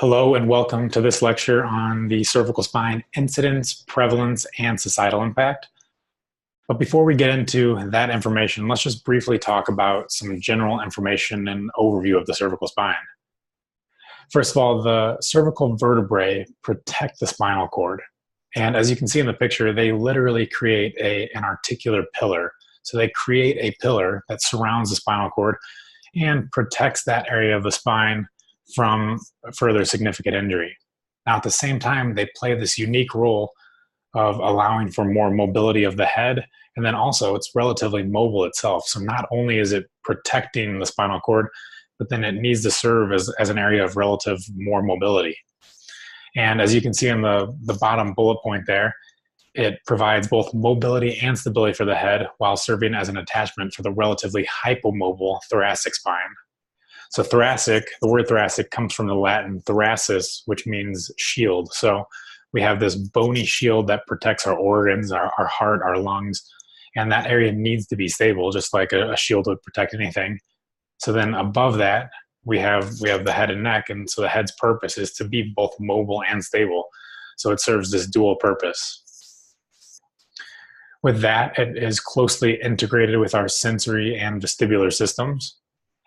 Hello and welcome to this lecture on the cervical spine incidence, prevalence, and societal impact. But before we get into that information, let's just briefly talk about some general information and overview of the cervical spine. First of all, the cervical vertebrae protect the spinal cord. And as you can see in the picture, they literally create an articular pillar. So they create a pillar that surrounds the spinal cord and protects that area of the spine from further significant injury. Now, at the same time, they play this unique role of allowing for more mobility of the head, and then also it's relatively mobile itself. So not only is it protecting the spinal cord, but then it needs to serve as an area of relative more mobility. And as you can see in the bottom bullet point there, it provides both mobility and stability for the head while serving as an attachment for the relatively hypomobile thoracic spine. So thoracic, the word thoracic comes from the Latin thoracis, which means shield. So we have this bony shield that protects our organs, our heart, our lungs, and that area needs to be stable, just like a shield would protect anything. So then above that, we have the head and neck, and so the head's purpose is to be both mobile and stable. So it serves this dual purpose. With that, it is closely integrated with our sensory and vestibular systems.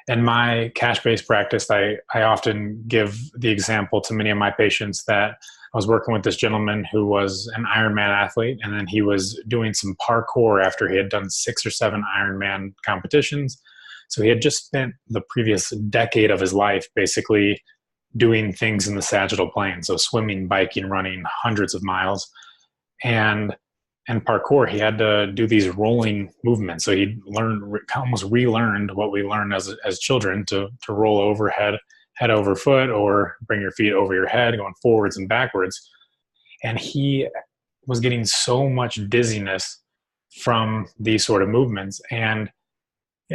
In my cash-based practice, I often give the example to many of my patients that I was working with this gentleman who was an Ironman athlete, and then he was doing some parkour after he had done 6 or 7 Ironman competitions. So he had just spent the previous decade of his life basically doing things in the sagittal plane, so swimming, biking, running hundreds of miles. And parkour, he had to do these rolling movements. So he almost relearned what we learned as children to roll over head over foot, or bring your feet over your head, going forwards and backwards. And he was getting so much dizziness from these sort of movements. And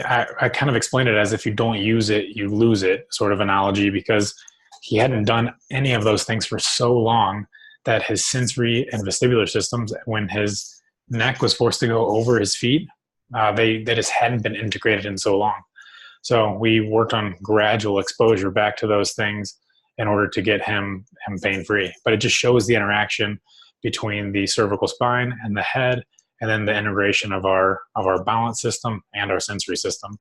I kind of explained it as if you don't use it, you lose it sort of analogy, because he hadn't done any of those things for so long that his sensory and vestibular systems, when his neck was forced to go over his feet, they just hadn't been integrated in so long. So we worked on gradual exposure back to those things in order to get him pain-free. But it just shows the interaction between the cervical spine and the head, and then the integration of our balance system and our sensory system.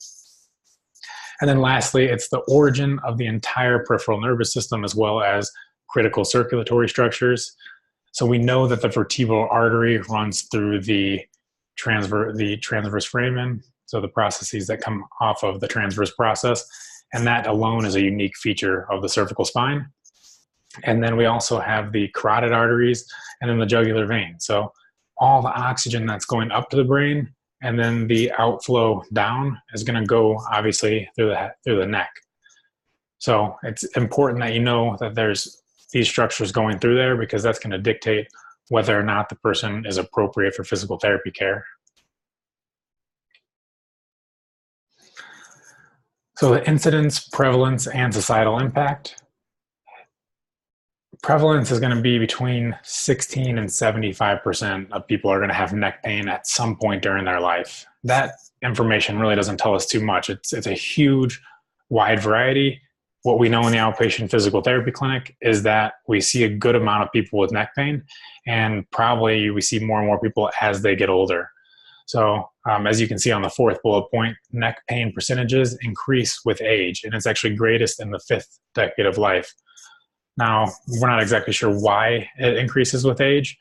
And then lastly, it's the origin of the entire peripheral nervous system, as well as critical circulatory structures. So we know that the vertebral artery runs through the transverse foramen, so the processes that come off of the transverse process, and that alone is a unique feature of the cervical spine. And then we also have the carotid arteries and then the jugular vein. So all the oxygen that's going up to the brain and then the outflow down is going to go obviously through the neck. So it's important that you know that there's these structures going through there, because that's going to dictate whether or not the person is appropriate for physical therapy care. So the incidence, prevalence, and societal impact. Prevalence is going to be between 16 and 75% of people are going to have neck pain at some point during their life. That information really doesn't tell us too much. It's a huge, wide variety. What we know in the outpatient physical therapy clinic is that we see a good amount of people with neck pain, and probably we see more and more people as they get older. So as you can see on the 4th bullet point, neck pain percentages increase with age, and it's actually greatest in the 5th decade of life. Now, we're not exactly sure why it increases with age.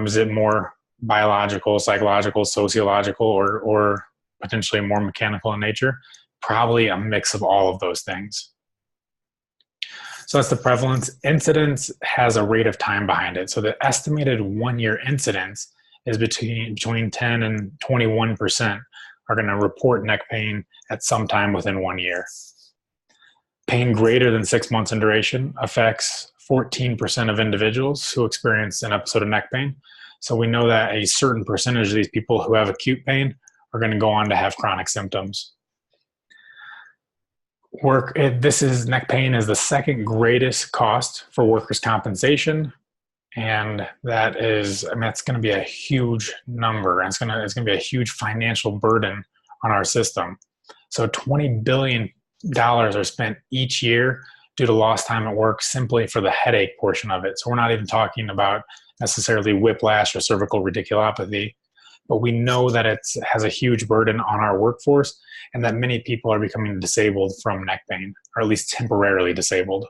Is it more biological, psychological, sociological, or potentially more mechanical in nature? Probably a mix of all of those things. So that's the prevalence. Incidence has a rate of time behind it. So the estimated 1-year incidence is between 10 and 21% are going to report neck pain at some time within 1 year. Pain greater than 6 months in duration affects 14% of individuals who experience an episode of neck pain. So we know that a certain percentage of these people who have acute pain are going to go on to have chronic symptoms. Neck pain is the second greatest cost for workers' compensation. And that's going to be a huge number. And it's going to be a huge financial burden on our system. So $20 billion are spent each year due to lost time at work simply for the headache portion of it. So we're not even talking about necessarily whiplash or cervical radiculopathy, but we know that it has a huge burden on our workforce and that many people are becoming disabled from neck pain, or at least temporarily disabled.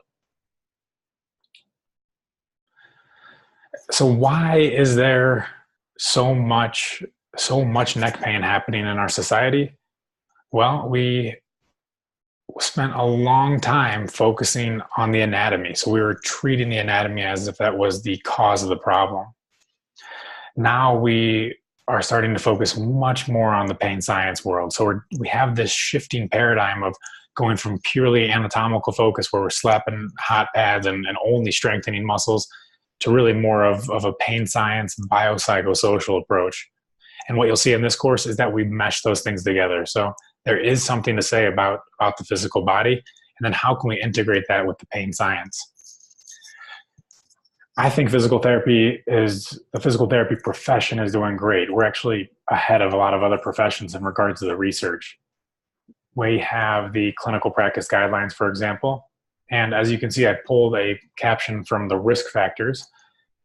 So why is there so much neck pain happening in our society? Well, we spent a long time focusing on the anatomy. So we were treating the anatomy as if that was the cause of the problem. Now we are starting to focus much more on the pain science world. So we have this shifting paradigm of going from purely anatomical focus where we're slapping hot pads and only strengthening muscles to really more of a pain science biopsychosocial approach. And what you'll see in this course is that we mesh those things together. So there is something to say about the physical body, and then how can we integrate that with the pain science? I think the physical therapy profession is doing great. We're actually ahead of a lot of other professions in regards to the research. We have the clinical practice guidelines, for example. And as you can see, I pulled a caption from the risk factors.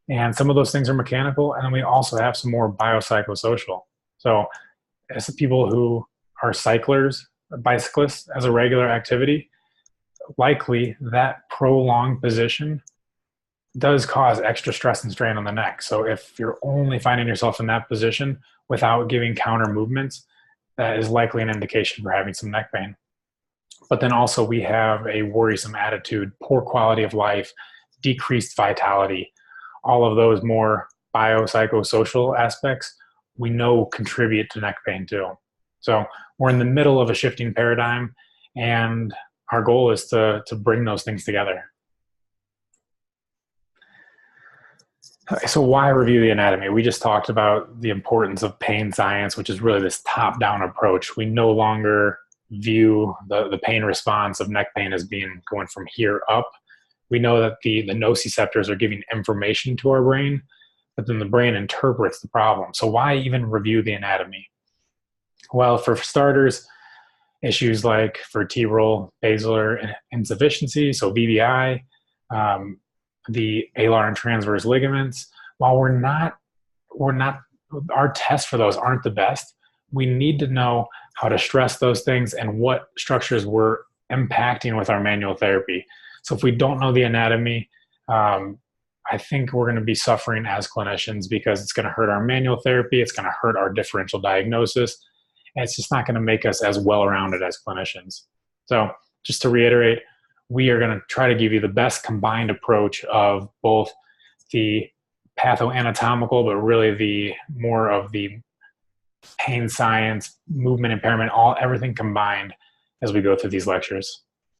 And some of those things are mechanical. And then we also have some more biopsychosocial. So as people who are cyclists as a regular activity, likely that prolonged position does cause extra stress and strain on the neck. So if you're only finding yourself in that position without giving counter movements, that is likely an indication for having some neck pain. But then also we have a worrisome attitude, poor quality of life, decreased vitality, all of those more biopsychosocial aspects we know contribute to neck pain too. So we're in the middle of a shifting paradigm, and our goal is to bring those things together. So why review the anatomy? We just talked about the importance of pain science, which is really this top-down approach. We no longer view the pain response of neck pain as being going from here up. We know that the nociceptors are giving information to our brain, but then the brain interprets the problem. So why even review the anatomy? Well, for starters, issues like vertebral basilar insufficiency, so VBI, the alar and transverse ligaments, while our tests for those aren't the best, we need to know how to stress those things and what structures we're impacting with our manual therapy. So if we don't know the anatomy, I think we're going to be suffering as clinicians because it's going to hurt our manual therapy, it's going to hurt our differential diagnosis, and it's just not going to make us as well-rounded as clinicians. So just to reiterate, we are going to try to give you the best combined approach of both the pathoanatomical, but really the more of the pain science, movement impairment, everything combined as we go through these lectures.